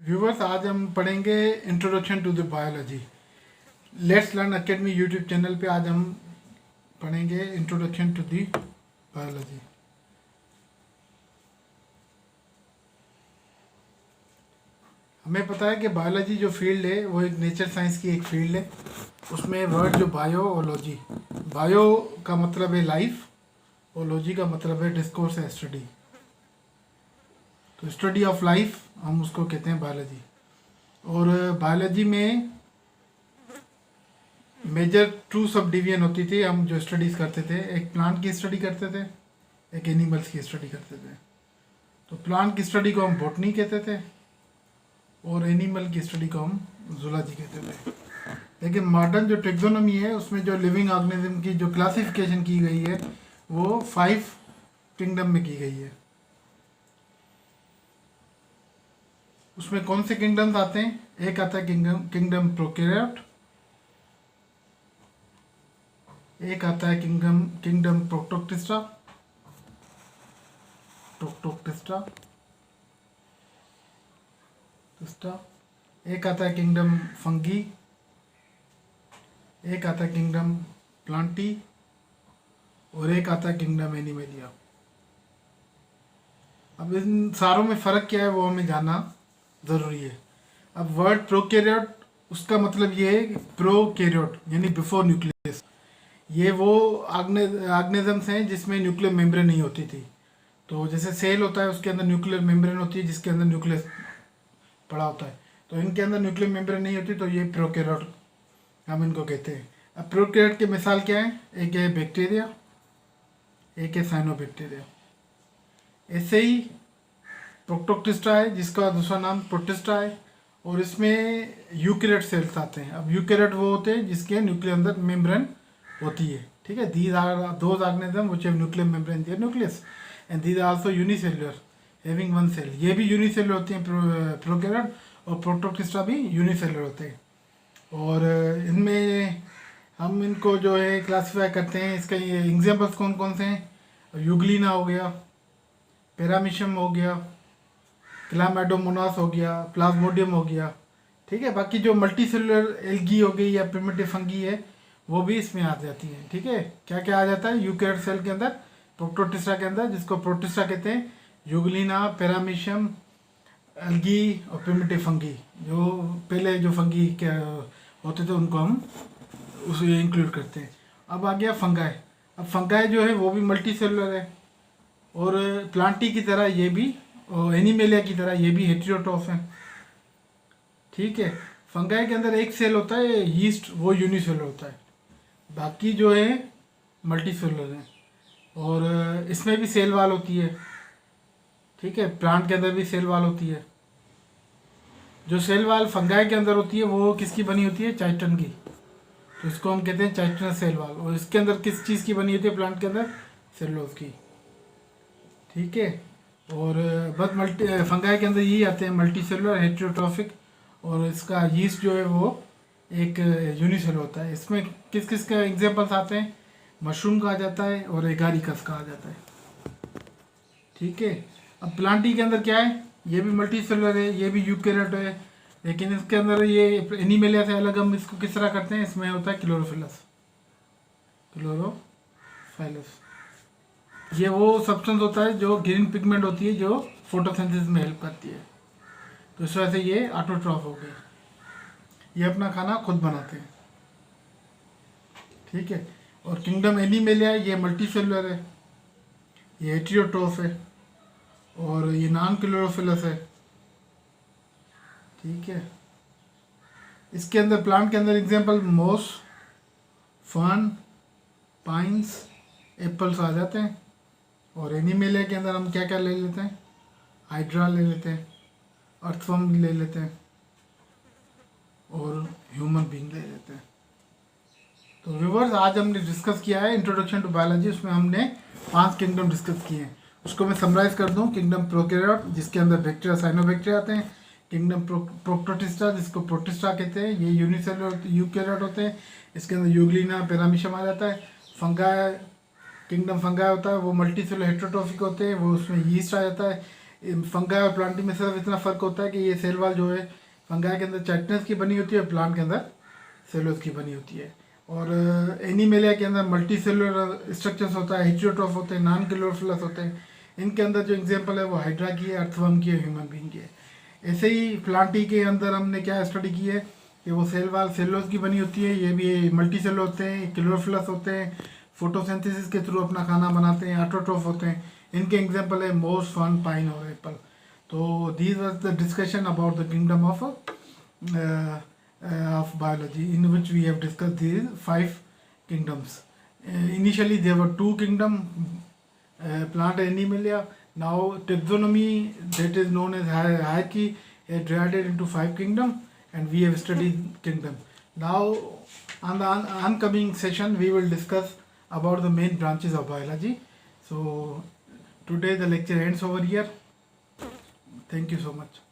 Viewers, आज हम पढ़ेंगे introduction to the biology. Let's learn academy YouTube channel पे आज हम पढ़ेंगे इंट्रोडक्शन टू द बायोलॉजी। हमें पता है कि बायोलॉजी जो फील्ड है वो एक नेचर साइंस की एक फील्ड है। उसमें वर्ड जो बायोलॉजी, बायो का मतलब है लाइफ और लॉजी का मतलब है डिस्कोर्स है, स्टडी। तो स्टडी ऑफ लाइफ हम उसको कहते हैं बायोलॉजी। और बायोलॉजी में मेजर टू सब डिवीजन होती थी। हम जो स्टडीज़ करते थे, एक प्लांट की स्टडी करते थे, एक एनिमल्स की स्टडी करते थे। तो प्लांट की स्टडी को हम बॉटनी कहते थे और एनिमल की स्टडी को हम जूलॉजी कहते थे। लेकिन मॉडर्न जो टेक्सोनॉमी है उसमें जो लिविंग ऑर्गेनिज्म की जो क्लासिफिकेशन की गई है वो 5 किंगडम में की गई है। उसमें कौन से किंगडम्स आते हैं? एक आता है किंगडम प्रोकैरियोट, एक आता है किंगडम प्रोटोक्टिस्टा, एक आता है किंगडम फंगी, एक आता है किंगडम प्लांटी और एक आता है किंगडम एनिमलिया। अब इन सारों में फ़र्क क्या है वो हमें जानना ज़रूरी है। अब वर्ड प्रोकैरियोट, उसका मतलब ये है प्रोकैरियोट यानी बिफोर न्यूक्लियस। ये वो ऑर्गेनिजम्स हैं जिसमें न्यूक्लियर मेम्ब्रेन नहीं होती थी। तो जैसे सेल होता है उसके अंदर न्यूक्लियर मेम्ब्रेन होती है जिसके अंदर न्यूक्लियस पड़ा होता है। तो इनके अंदर न्यूक्लियर मेम्ब्रेन नहीं होती, तो ये प्रोकैरियोट हम इनको कहते हैं। अब प्रोकैरियोट की मिसाल क्या है? एक है बैक्टीरिया, एक है साइनोबैक्टीरिया। ऐसे ही प्रोटोक्टिस्टा है जिसका दूसरा नाम प्रोटिस्टा है और इसमें यूकैरियोट सेल्स आते हैं। अब यूकैरियोट वो होते हैं जिसके न्यूक्लियर अंदर मेम्ब्रेन होती है। ठीक है, these are those organism which have nuclear membrane their nucleus and these are also unicellular having one cell. ये भी यूनिसेल्युलर होते हैं प्रोकैरियोट, और प्रोटोक्टिस्टा भी यूनिसेल्युलर होते हैं। और इनमें हम इनको जो है क्लासीफाई करते हैं। इसका ये एग्जाम्पल्स कौन कौन से हैं? यूग्लिना हो गया, पैरामीशियम हो गया, क्लामेडोमोनास हो गया, प्लाज्मोडियम हो गया। ठीक है, बाकी जो मल्टी सेलुलर एल्गी हो गई या प्रिमिटिव फंगी है वो भी इसमें आ जाती है। ठीक है, क्या क्या आ जाता है यूकैरियोट सेल के अंदर? प्रोटोटिस्टा के अंदर, जिसको प्रोटिस्टा कहते हैं, यूग्लिना, पैरामीशियम, एल्गी और प्रिमिटिव फंगी। जो पहले जो फंगी के होते थे उनको हम उसे इंक्लूड करते हैं। अब आ गया फंगाई। अब फंगाई जो है वो भी मल्टी सेलुलर है और प्लांटी की तरह ये भी, और एनिमेलिया की तरह ये भी हेटेरोट्रॉफ है। ठीक है, फंगाई के अंदर एक सेल होता है यीस्ट, वो यूनिसेलुलर होता है, बाकी जो है मल्टी सेलुलर है। और इसमें भी सेल वाल होती है। ठीक है, प्लांट के अंदर भी सेल वाल होती है। जो सेल वाल फंगाई के अंदर होती है वो किसकी बनी होती है? चाइटन की। तो इसको हम कहते हैं चाइटनस सेल वाल। और इसके अंदर किस चीज़ की बनी होती है? प्लांट के अंदर सेलुलोज की। ठीक है, और बस फंगाई के अंदर यही आते हैं, मल्टी सेलुलर, हेटेरोट्रॉफिक, और इसका यीस्ट जो है वो एक यूनिसेलुलर होता है। इसमें किस किस का एग्जांपल्स आते हैं? मशरूम का आ जाता है और एगारिकस का आ जाता है। ठीक है, अब प्लांटी के अंदर क्या है? ये भी मल्टी सेलुलर है, ये भी यूकैरियोट है, लेकिन इसके अंदर ये एनिमेलिया से अलग हम इसको किस तरह करते हैं? इसमें होता है क्लोरोफिलस। ये वो सब्सटेंस होता है जो ग्रीन पिगमेंट होती है जो फोटोसिंथेसिस में हेल्प करती है। तो इस वजह से ये ऑटोट्रॉफ हो गए, ये अपना खाना खुद बनाते हैं। ठीक है, और किंगडम एनिमेलिया ये मल्टी सेलुलर है, ये हेटेरोट्रॉफ है और ये नॉन क्लोरोफिलस है। ठीक है, इसके अंदर प्लांट के अंदर एग्जांपल मोस, फर्न, पाइन्स, एप्पल्स आ जाते हैं। और एनिमेलिया के अंदर हम क्या क्या ले लेते हैं? हाइड्रा ले लेते हैं, अर्थवर्म ले लेते हैं और ह्यूमन बीइंग ले लेते हैं। तो व्यूअर्स, आज हमने डिस्कस किया है इंट्रोडक्शन टू बायोलॉजी। उसमें हमने 5 किंगडम डिस्कस किए हैं। उसको मैं समराइज कर दूं। किंगडम प्रोकैरियोट जिसके अंदर बैक्टीरिया, साइनोबैक्टीरिया आते हैं। किंगडम प्रोटोटिस्टा जिसको प्रोटिस्टा कहते हैं, ये यूनिसेलुलर यूकैरियोट होते हैं, इसके अंदर यूग्लिना, पैरामीशियम आ जाता है। फंगाई, किंगडम फंगाई होता है, वो मल्टी सेलुलर हेटेरोट्रॉफिक होते हैं, वो उसमें यीस्ट आ जाता है। फंगाई और प्लांटी में सिर्फ इतना फ़र्क होता है कि ये सेल वाल जो है फंगाई के अंदर चाइटनस की बनी होती है, प्लांट के अंदर सेलुलोज की बनी होती है। और एनीमेलिया के अंदर मल्टी सेलुलर स्ट्रक्चर्स होता है, हेटेरोट्रॉफ होते हैं, नॉन क्लोरोफिलस होते हैं। इनके अंदर जो एग्जांपल है वो हाइड्रा की है, अर्थवर्म की है, ह्यूमन बीइंग की है। ऐसे ही प्लांटी के अंदर हमने क्या स्टडी की है कि वो सेल वाल सेलुलोज की बनी होती है, ये भी मल्टी सेल होते हैं, क्लोरोफिलस होते हैं, फोटोसिंथेसिस के थ्रू अपना खाना बनाते हैं, ऑटोट्रॉफ होते हैं। इनके एग्जांपल है मोस, फन, पाइन और एप्पल। तो these was the discussion about the kingdom of biology, in which we have discussed these 5 kingdoms. Initially there were 2 kingdoms, plant and animalia. Now taxonomy, that is known as hierarchy, is divided into 5 kingdoms, and we have studied kingdom. Now on the oncoming session we will discuss about the main branches of biology. So today the lecture ends over here. Thank you so much.